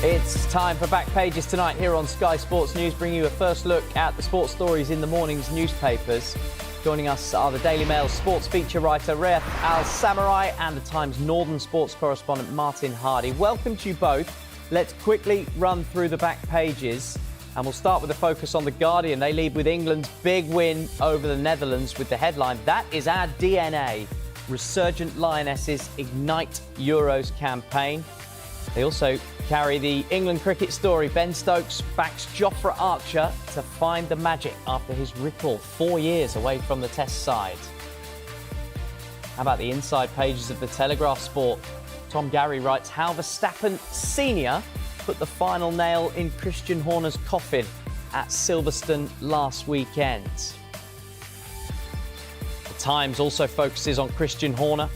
It's time for Back Pages tonight here on Sky Sports News, bringing you a first look at the sports stories in the morning's newspapers. Joining us are the Daily Mail sports feature writer Riyadh Al-Samurai and the Times Northern sports correspondent Martin Hardy. Welcome to you both. Let's quickly run through the back pages, and we'll start with a focus on The Guardian. They lead with England's big win over the Netherlands with the headline, "That is our DNA. Resurgent Lionesses ignite Euros campaign." They also carry the England cricket story. Ben Stokes backs Jofra Archer to find the magic after his recall 4 years away from the Test side. How about the inside pages of the Telegraph Sport? Tom Gary writes how Verstappen Sr. put the final nail in Christian Horner's coffin at Silverstone last weekend. The Times also focuses on Christian Horner.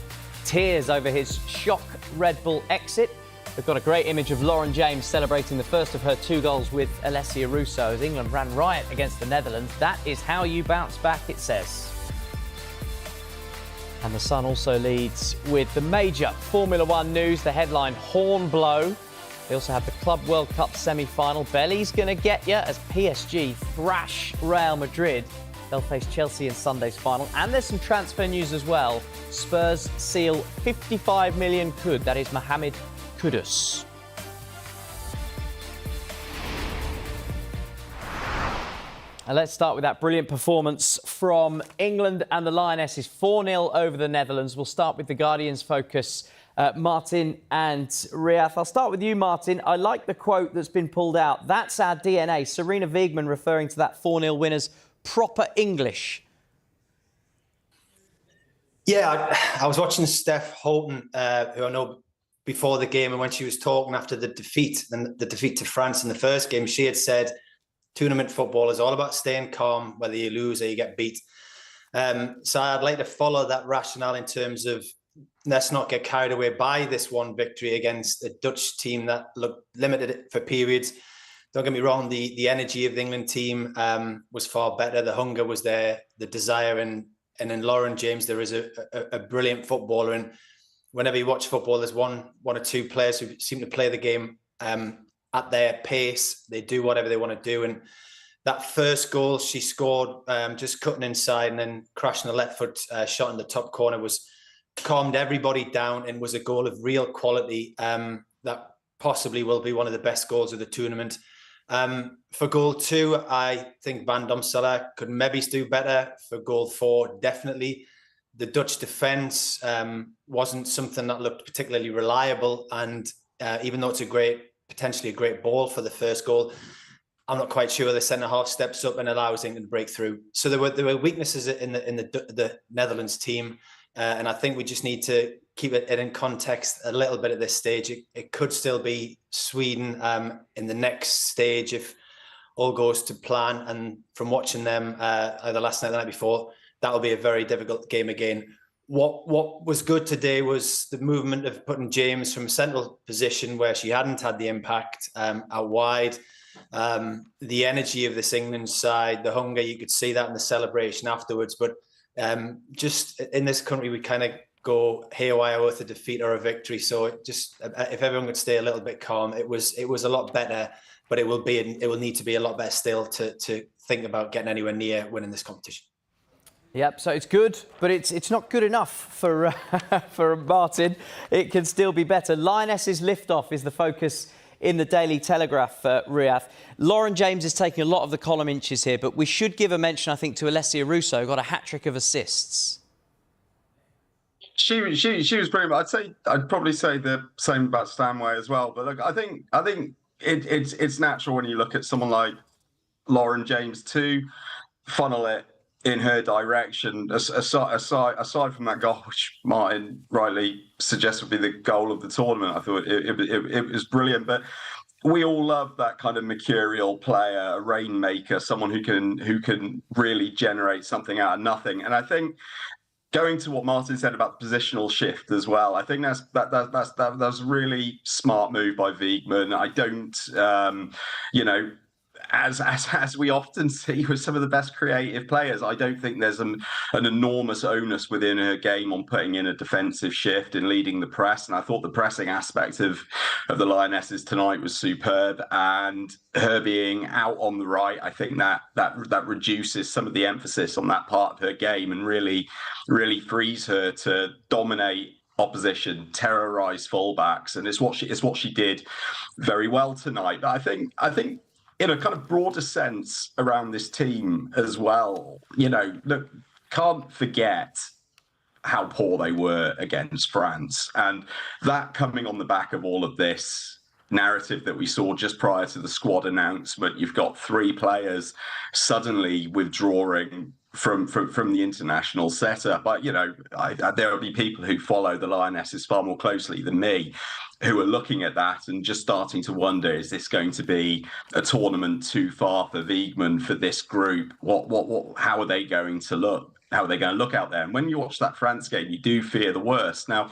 Tears over his shock Red Bull exit. They've got a great image of Lauren James celebrating the first of her 2 goals with Alessia Russo as England ran riot against the Netherlands. That is how you bounce back, it says. And the Sun also leads with the major Formula One news. The headline, Horn Blow. They also have the Club World Cup semi-final. Belly's going to get you as PSG thrash Real Madrid. They'll face Chelsea in Sunday's final. And there's some transfer news as well. Spurs seal 55 million quid. That is Mohamed Kudus. And let's start with that brilliant performance from England and the Lionesses. 4-0 over the Netherlands. We'll start with the Guardian's focus. Martin and Riyadh. I'll start with you, Martin. I like the quote that's been pulled out. That's our DNA. Serena Wiegman referring to that 4-0 win as proper English. Yeah, I was watching Steph Houghton, who I know before the game, and when she was talking after the defeat to France in the first game, she had said tournament football is all about staying calm, whether you lose or you get beat. So I'd like to follow that rationale in terms of let's not get carried away by this one victory against a Dutch team that looked limited for periods. Don't get me wrong, the energy of the England team was far better. The hunger was there, the desire, and in Lauren James, there is a brilliant footballer. And whenever you watch football, there's one or two players who seem to play the game at their pace. They do whatever they want to do. And that first goal she scored, just cutting inside and then crashing the left foot shot in the top corner, was calmed everybody down and was a goal of real quality that possibly will be one of the best goals of the tournament. For goal 2, I think Van Domsela could maybe do better. For goal 4, definitely. The Dutch defence wasn't something that looked particularly reliable, and even though it's potentially a great ball for the first goal, I'm not quite sure the centre half steps up and allows England to break through. So there were weaknesses in the Netherlands team, and I think we just need to keep it in context a little bit at this stage. It could still be Sweden in the next stage if all goes to plan. And from watching them either last night or the night before, that will be a very difficult game again. What was good today was the movement of putting James from a central position where she hadn't had the impact out wide. The energy of this England side, the hunger, you could see that in the celebration afterwards. But just in this country, we kind of go haywire with a defeat or a victory. So if everyone could stay a little bit calm, it was a lot better. But it will need to be a lot better still to think about getting anywhere near winning this competition. Yep, so it's good, but it's not good enough for for Martin. It can still be better. Lionesses liftoff is the focus in the Daily Telegraph, Riyadh. Lauren James is taking a lot of the column inches here, but we should give a mention, I think, to Alessia Russo, who got a hat-trick of assists. She was brilliant. I'd probably say the same about Stanway as well. But look, I think it's natural when you look at someone like Lauren James to funnel it in her direction, aside from that goal, which Martin rightly suggests would be the goal of the tournament. I thought it was brilliant. But we all love that kind of mercurial player, a rainmaker, someone who can really generate something out of nothing. And I think going to what Martin said about the positional shift as well, I think that's a really smart move by Wiegman. I don't, as we often see with some of the best creative players, I don't think there's an enormous onus within her game on putting in a defensive shift and leading the press. And I thought the pressing aspect of the Lionesses tonight was superb. And her being out on the right, I think that reduces some of the emphasis on that part of her game and really frees her to dominate opposition, terrorize fullbacks, and it's what she did very well tonight. But I think in a kind of broader sense around this team as well, look, can't forget how poor they were against France, and that coming on the back of all of this narrative that we saw just prior to the squad announcement. You've got 3 players suddenly withdrawing from the international setup. But there will be people who follow the Lionesses far more closely than me who are looking at that and just starting to wonder, is this going to be a tournament too far for Wiegman, for this group? How are they going to look? How are they going to look out there? And when you watch that France game, you do fear the worst. Now,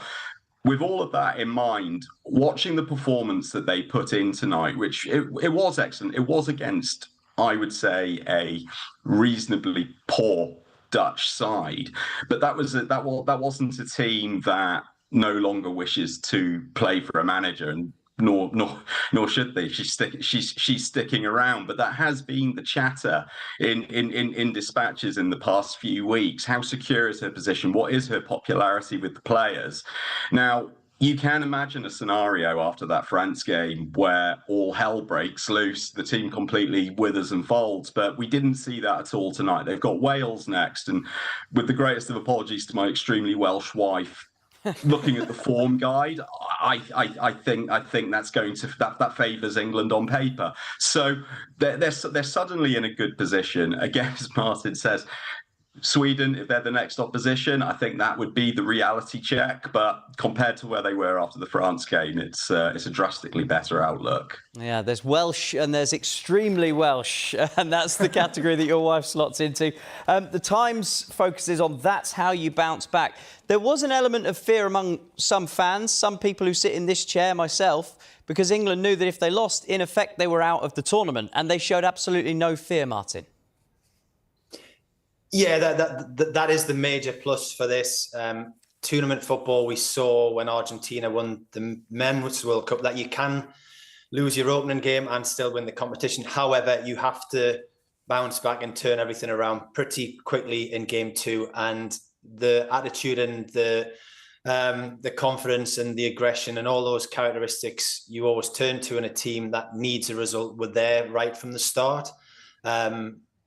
with all of that in mind, watching the performance that they put in tonight, which it was excellent. It was against, I would say, a reasonably poor Dutch side, but that wasn't a team that no longer wishes to play for a manager, and nor should they. She's sticking around, but that has been the chatter in dispatches in the past few weeks. How secure is her position? What is her popularity with the players? Now, you can imagine a scenario after that France game where all hell breaks loose, the team completely withers and folds, but we didn't see that at all tonight. They've got Wales next, and with the greatest of apologies to my extremely Welsh wife, looking at the form guide, I think that's going to that favours England on paper. So they're suddenly in a good position. Again, as Martin says, Sweden, if they're the next opposition, I think that would be the reality check. But compared to where they were after the France game, it's a drastically better outlook. Yeah, there's Welsh and there's extremely Welsh, and that's the category that your wife slots into. The Times focuses on that's how you bounce back. There was an element of fear among some fans, some people who sit in this chair, myself, because England knew that if they lost, in effect, they were out of the tournament, and they showed absolutely no fear, Martin. Yeah, that is the major plus for this tournament football. We saw when Argentina won the Men's World Cup that you can lose your opening game and still win the competition. However, you have to bounce back and turn everything around pretty quickly in game 2. And the attitude and the confidence and the aggression and all those characteristics you always turn to in a team that needs a result were there right from the start.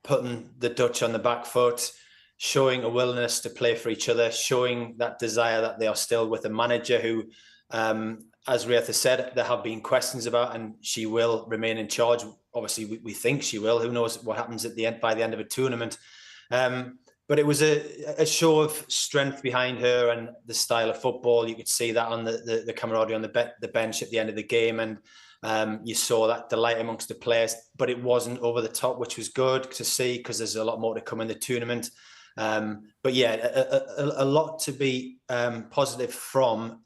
Putting the Dutch on the back foot, showing a willingness to play for each other, showing that desire that they are still with a manager who, as Reatha has said, there have been questions about, and she will remain in charge. Obviously, we think she will. Who knows what happens at the end by the end of a tournament? But it was a show of strength behind her and the style of football. You could see that on the camaraderie on the bench at the end of the game, and you saw that delight amongst the players, but it wasn't over the top, which was good to see because there's a lot more to come in the tournament. But yeah, a lot to be positive from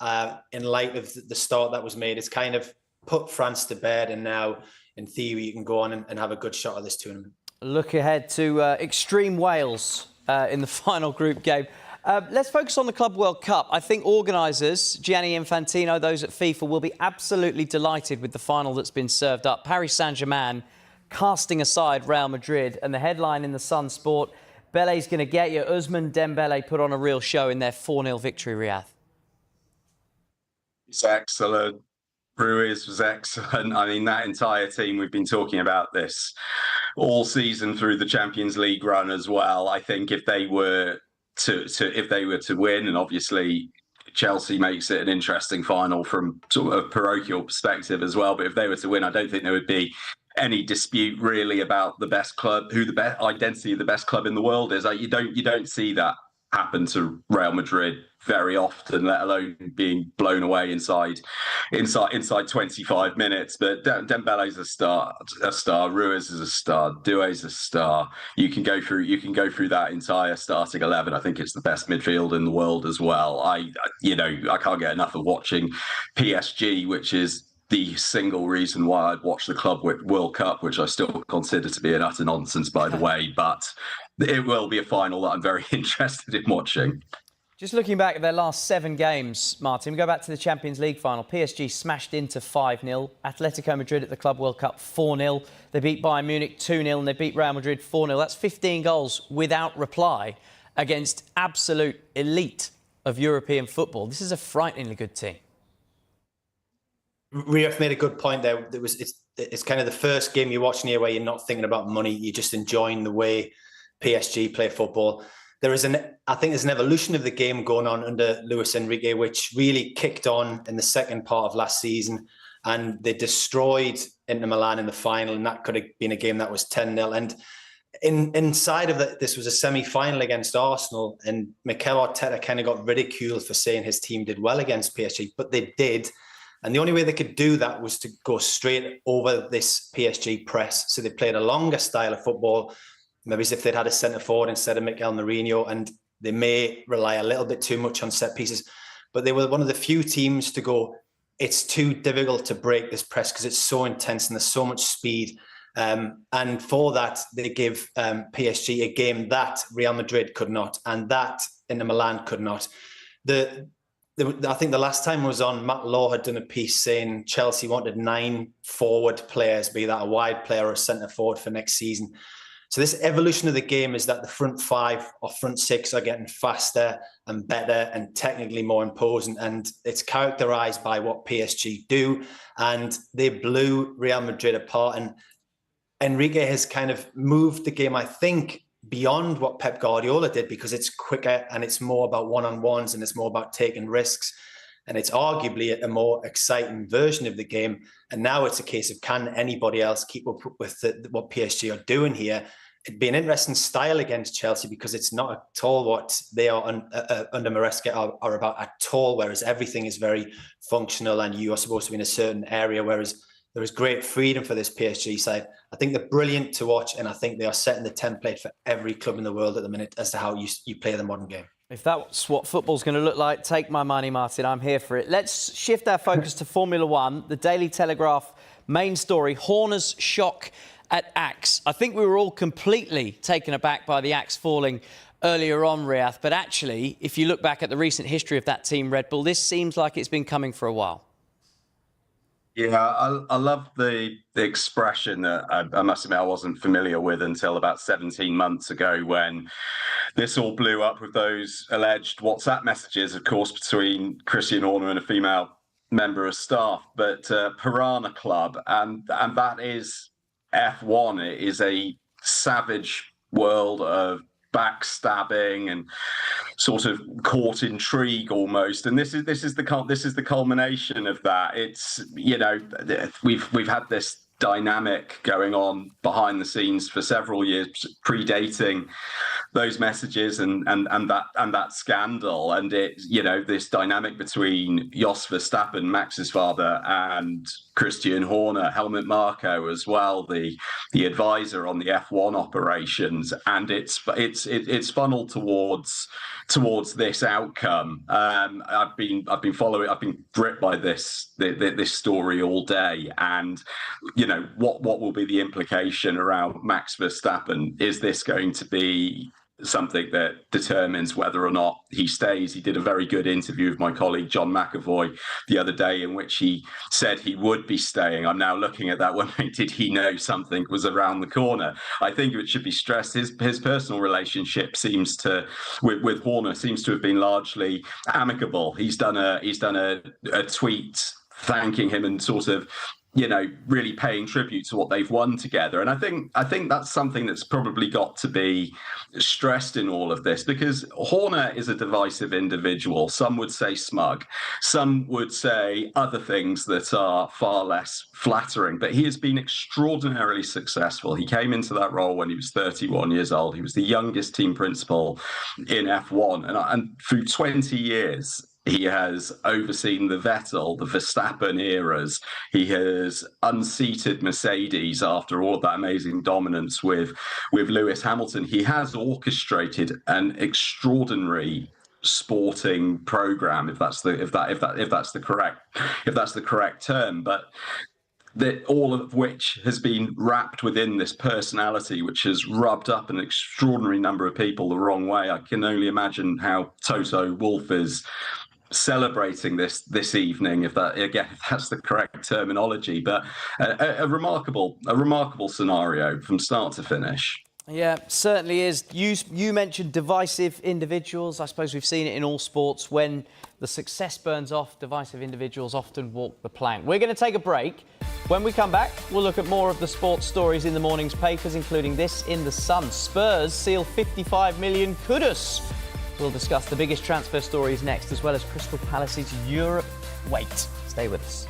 in light of the start that was made. It's kind of put France to bed, and now in theory you can go on and have a good shot at this tournament. Look ahead to extreme Wales in the final group game. Let's focus on the Club World Cup. I think organisers, Gianni Infantino, those at FIFA, will be absolutely delighted with the final that's been served up. Paris Saint-Germain casting aside Real Madrid, and the headline in the Sun Sport, Bele's going to get you. Ousmane Dembele put on a real show in their 4-0 victory, Riyadh. It's excellent. Ruiz was excellent. I mean, that entire team, we've been talking about this all season through the Champions League run as well. I think if they were to win, and obviously Chelsea makes it an interesting final from sort of a parochial perspective as well, but if they were to win, I don't think there would be any dispute really about the best club, who the best identity of the best club in the world is. Like, you don't see that happen to Real Madrid very often, let alone being blown away inside 25 minutes. But Dembele's a star. Ruiz is a star. Doué's a star. You can go through that entire starting 11. I think it's the best midfield in the world as well. I can't get enough of watching PSG, which is the single reason why I'd watch the Club World Cup, which I still consider to be an utter nonsense, by the way. But it will be a final that I'm very interested in watching. Just looking back at their last 7 games, Martin, we go back to the Champions League final. PSG smashed into 5-0. Atletico Madrid at the Club World Cup 4-0. They beat Bayern Munich 2-0 and they beat Real Madrid 4-0. That's 15 goals without reply against absolute elite of European football. This is a frighteningly good team. Riaf made a good point there. It's kind of the first game you're watching here where you're not thinking about money. You're just enjoying the way PSG play football. I think there's an evolution of the game going on under Luis Enrique, which really kicked on in the second part of last season, and they destroyed Inter Milan in the final, and that could have been a game that was 10-0. And inside of that, this was a semi-final against Arsenal, and Mikel Arteta kind of got ridiculed for saying his team did well against PSG, but they did. And the only way they could do that was to go straight over this PSG press. So they played a longer style of football, maybe as if they'd had a centre forward instead of Mikel Mourinho, and they may rely a little bit too much on set pieces. But they were one of the few teams to go, it's too difficult to break this press because it's so intense and there's so much speed. And for that, they give PSG a game that Real Madrid could not, and that Inter Milan could not. I think the last time I was on, Matt Law had done a piece saying Chelsea wanted 9 forward players, be that a wide player or a centre forward for next season. So this evolution of the game is that the front 5 or front 6 are getting faster and better and technically more imposing. And it's characterised by what PSG do. And they blew Real Madrid apart. And Enrique has kind of moved the game, I think, beyond what Pep Guardiola did, because it's quicker and it's more about one-on-ones and it's more about taking risks. And it's arguably a more exciting version of the game. And now it's a case of, can anybody else keep up with what PSG are doing here? It'd be an interesting style against Chelsea, because it's not at all what they are under Maresca are about at all, whereas everything is very functional and you are supposed to be in a certain area, whereas there is great freedom for this PSG side. I think they're brilliant to watch, and I think they are setting the template for every club in the world at the minute as to how you play the modern game. If that's what football's going to look like, take my money, Martin. I'm here for it. Let's shift our focus to Formula One. The Daily Telegraph main story, Horner's shock at Axe. I think we were all completely taken aback by the Axe falling earlier on, Riath. But actually, if you look back at the recent history of that team, Red Bull, this seems like it's been coming for a while. Yeah, I love the expression that I must admit I wasn't familiar with until about 17 months ago, when this all blew up with those alleged WhatsApp messages, of course, between Christian Horner and a female member of staff, but Piranha Club, and that is F1. It is a savage world of backstabbing and sort of court intrigue almost, and this is the culmination of that. It's, you know, we've had this dynamic going on behind the scenes for several years, predating those messages and that scandal. And it, you know, this dynamic between Jos Verstappen, Max's father, and Christian Horner, Helmut Marko as well, the advisor on the F1 operations, and it's funneled towards this outcome. I've been gripped by this story all day, and you know, what will be the implication around Max Verstappen? Is this going to be something that determines whether or not he stays? He did a very good interview with my colleague John McAvoy the other day, in which he said he would be staying. I'm now looking at that one. Did he know something was around the corner? I think it should be stressed. His personal relationship with Horner seems to have been largely amicable. He's done a tweet thanking him and sort of, you know, really paying tribute to what they've won together. And I think that's something that's probably got to be stressed in all of this, because Horner is a divisive individual. Some would say smug, some would say other things that are far less flattering, but he has been extraordinarily successful. He came into that role when he was 31 years old. He was the youngest team principal in F1, and through 20 years, he has overseen the Vettel, the Verstappen eras. He has unseated Mercedes after all of that amazing dominance with Lewis Hamilton. He has orchestrated an extraordinary sporting program, if that's the correct term, but that all of which has been wrapped within this personality, which has rubbed up an extraordinary number of people the wrong way. I can only imagine how Toto Wolff is celebrating this evening, if that's the correct terminology. But a remarkable scenario from start to finish. Yeah, certainly is. You mentioned divisive individuals. I suppose we've seen it in all sports. When the success burns off, divisive individuals often walk the plank. We're going to take a break. When we come back, we'll look at more of the sports stories in the morning's papers, including this in The Sun. Spurs seal 55 million Kudus. We'll discuss the biggest transfer stories next, as well as Crystal Palace's Europe wait. Stay with us.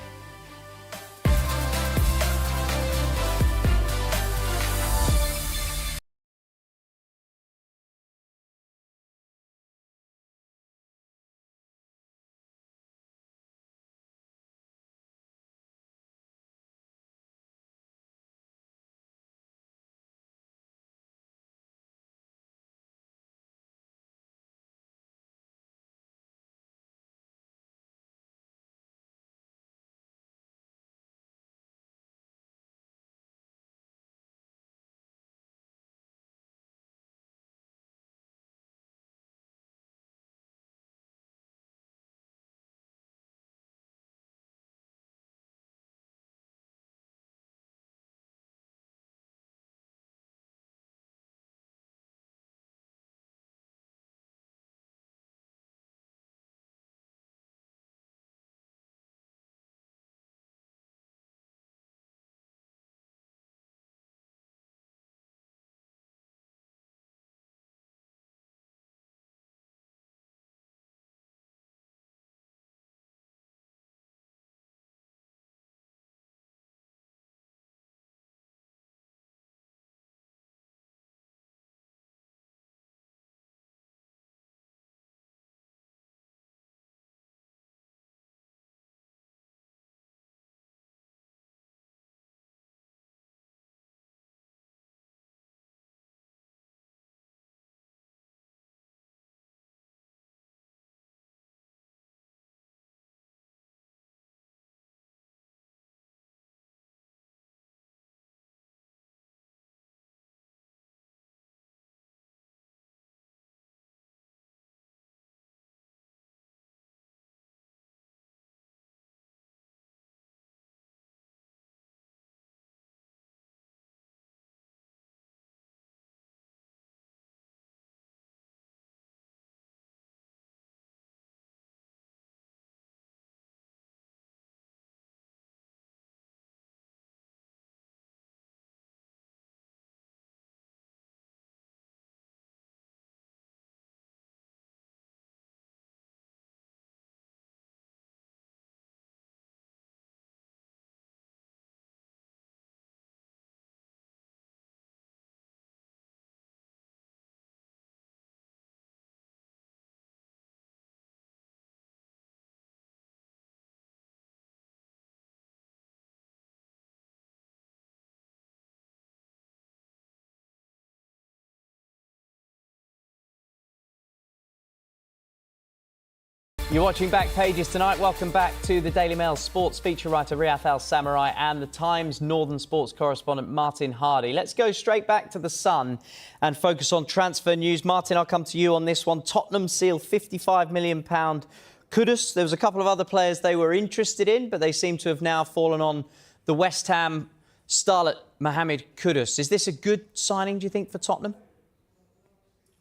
You're watching Back Pages tonight. Welcome back to the Daily Mail sports feature writer Riyadh Al-Samurai and the Times Northern sports correspondent Martin Hardy. Let's go straight back to The Sun and focus on transfer news. Martin, I'll come to you on this one. Tottenham seal £55 million Kudus. There was a couple of other players they were interested in, but they seem to have now fallen on the West Ham starlet Mohamed Kudus. Is this a good signing, do you think, for Tottenham?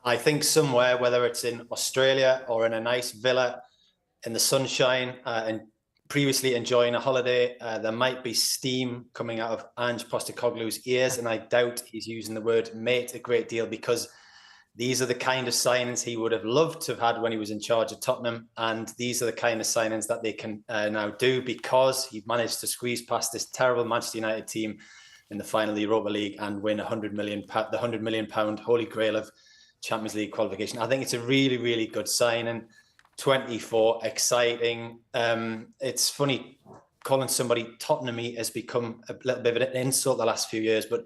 I think somewhere, whether it's in Australia or in a nice villa in the sunshine and previously enjoying a holiday, there might be steam coming out of Ange Postecoglou's ears, and I doubt he's using the word mate a great deal, because these are the kind of signings he would have loved to have had when he was in charge of Tottenham, and these are the kind of signings that they can now do, because he managed to squeeze past this terrible Manchester United team in the final of the Europa League and win the £100 million holy grail of Champions League qualification. I think it's a really, really good signing. 24, exciting. It's funny, calling somebody Tottenhamy has become a little bit of an insult the last few years, but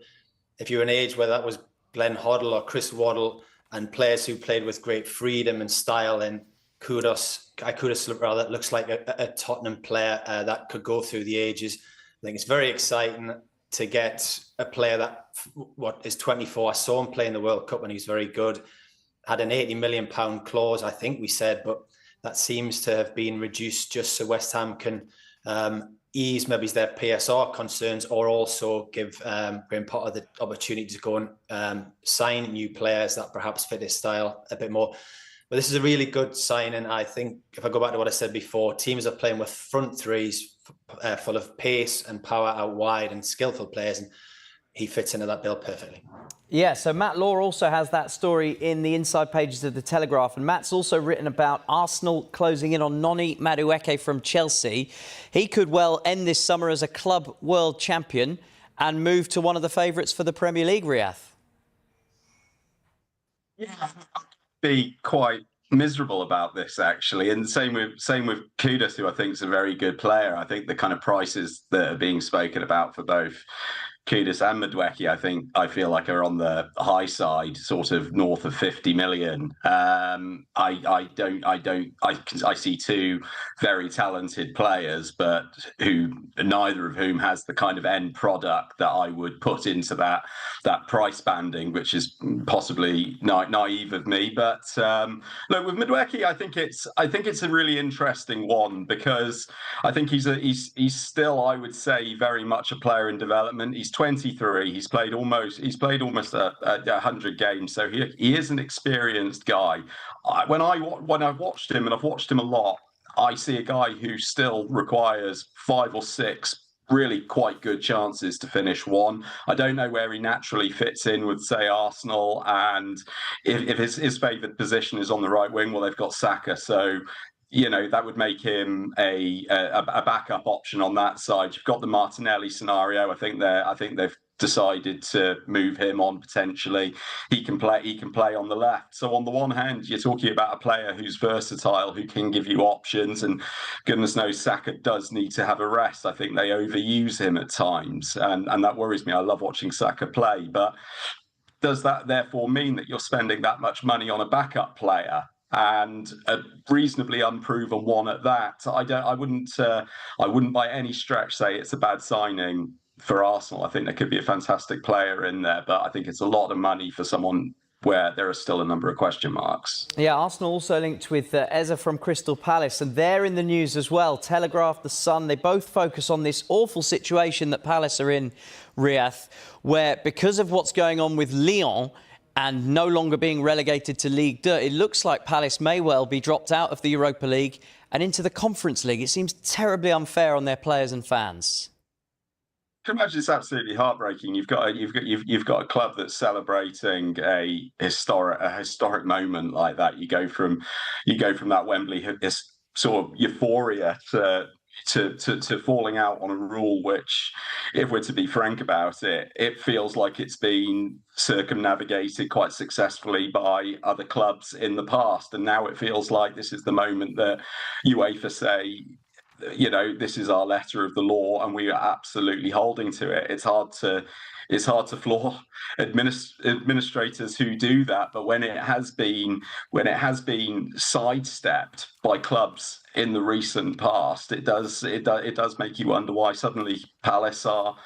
if you're an age where that was Glenn Hoddle or Chris Waddle and players who played with great freedom and style in Kudus rather, looks like a Tottenham player that could go through the ages. I think it's very exciting to get a player that, what is 24. I saw him play in the World Cup and he's very good. Had an £80 million clause, I think we said, but that seems to have been reduced just so West Ham can ease maybe their PSR concerns, or also give Graham Potter the opportunity to go and sign new players that perhaps fit his style a bit more. But this is a really good signing. I think if I go back to what I said before, teams are playing with front threes full of pace and power out wide and skillful players, and he fits into that bill perfectly. Yeah, so Matt Law also has that story in the inside pages of The Telegraph. And Matt's also written about Arsenal closing in on Noni Madueke from Chelsea. He could well end this summer as a club world champion and move to one of the favourites for the Premier League, Riyadh. Yeah, be quite miserable about this, actually, and same with Kudus, who I think is a very good player. I think the kind of prices that are being spoken about for both Kudus and Madueke, I feel like are on the high side, sort of north of 50 million. I see two very talented players, but neither of whom has the kind of end product that I would put into that price banding, which is possibly naive of me. But look, with Madueke, I think it's a really interesting one, because I think he's still, I would say, very much a player in development. He's 23. He's played almost 100 games, so he is an experienced guy. When I've watched him, and I've watched him a lot, I see a guy who still requires 5 or 6 really quite good chances to finish one. I don't know where he naturally fits in with, say, Arsenal, and if his favoured position is on the right wing, well, they've got Saka, so that would make him a backup option on that side. You've got the Martinelli scenario. I think they've decided to move him on potentially. He can play on the left. So on the one hand, you're talking about a player who's versatile, who can give you options, and goodness knows Saka does need to have a rest. I think they overuse him at times, and that worries me. I love watching Saka play, but does that therefore mean that you're spending that much money on a backup player, and a reasonably unproven one at that? I wouldn't by any stretch say it's a bad signing for Arsenal. I think there could be a fantastic player in there, but I think it's a lot of money for someone where there are still a number of question marks. Yeah, Arsenal also linked with Eza from Crystal Palace, and they're in the news as well. Telegraph, The Sun, they both focus on this awful situation that Palace are in, Riyadh, where because of what's going on with Lyon and no longer being relegated to Ligue 2, it looks like Palace may well be dropped out of the Europa League and into the Conference League. It seems terribly unfair on their players and fans. I can imagine it's absolutely heartbreaking. You've got a club that's celebrating a historic moment like that. You go from that Wembley sort of euphoria to falling out on a rule which, if we're to be frank about it, it feels like it's been circumnavigated quite successfully by other clubs in the past, and now it feels like this is the moment that UEFA say, this is our letter of the law and we are absolutely holding to it. It's hard to floor administrators who do that, but when it has been sidestepped by clubs in the recent past, it does make you wonder why suddenly Palace are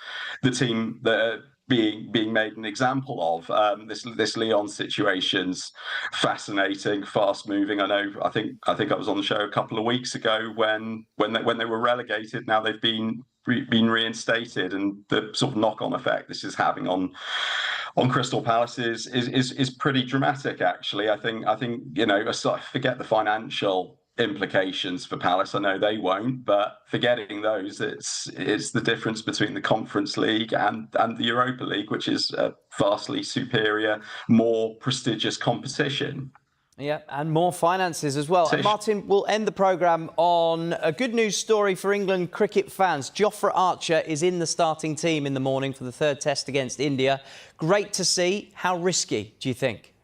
the team that are being made an example of. This Lyon situation's fascinating, fast moving. I think I was on the show a couple of weeks ago when they were relegated. Now they've been reinstated, and the sort of knock-on effect this is having on Crystal Palace is pretty dramatic, actually. I think forget the financial implications for Palace. I know they won't, but forgetting those, it's the difference between the Conference League and the Europa League, which is a vastly superior, more prestigious competition. Yeah, and more finances as well. And Martin, we'll end the programme on a good news story for England cricket fans. Jofra Archer is in the starting team in the morning for the third test against India. Great to see. How risky, do you think?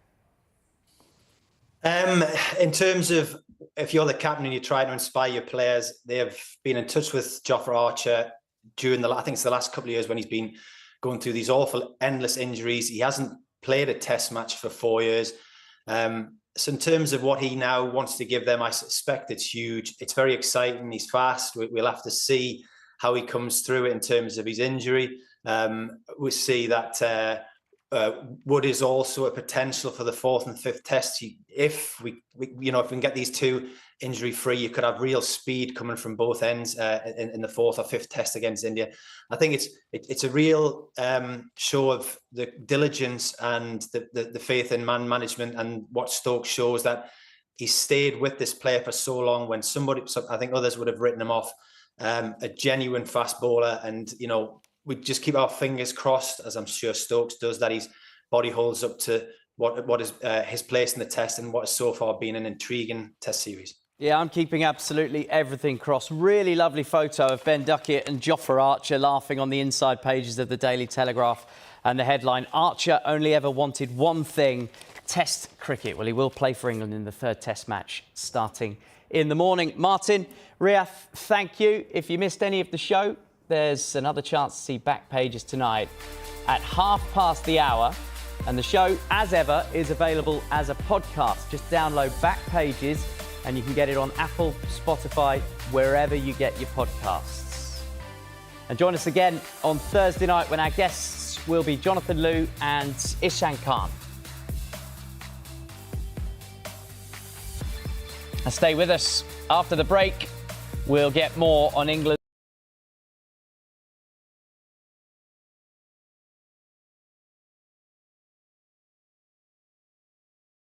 In terms of, if you're the captain and you're trying to inspire your players, they have been in touch with Jofra Archer during I think it's the last couple of years when he's been going through these awful, endless injuries. He hasn't played a test match for 4 years. So in terms of what he now wants to give them, I suspect it's huge. It's very exciting. He's fast. We'll have to see how he comes through it in terms of his injury. We see that Wood is also a potential for the 4th and 5th test. If we can get these two injury free, you could have real speed coming from both ends in the 4th or 5th test against India. I think it's a real show of the diligence and the faith in man management, and what Stokes shows, that he stayed with this player for so long, when I think others would have written him off. A genuine fast bowler, and we just keep our fingers crossed, as I'm sure Stokes does, that his body holds up to what is his place in the test, and what has so far been an intriguing test series. Yeah, I'm keeping absolutely everything crossed. Really lovely photo of Ben Duckett and Jofra Archer laughing on the inside pages of the Daily Telegraph, and the headline, Archer only ever wanted one thing, Test cricket. Well, he will play for England in the 3rd Test match starting in the morning. Martin, Riath, thank you. If you missed any of the show, there's another chance to see Back Pages tonight at 1/2 the hour. And the show, as ever, is available as a podcast. Just download Back Pages and you can get it on Apple, Spotify, wherever you get your podcasts. And join us again on Thursday night, when our guests will be Jonathan Liu and Ishan Khan. And stay with us. After the break, we'll get more on England.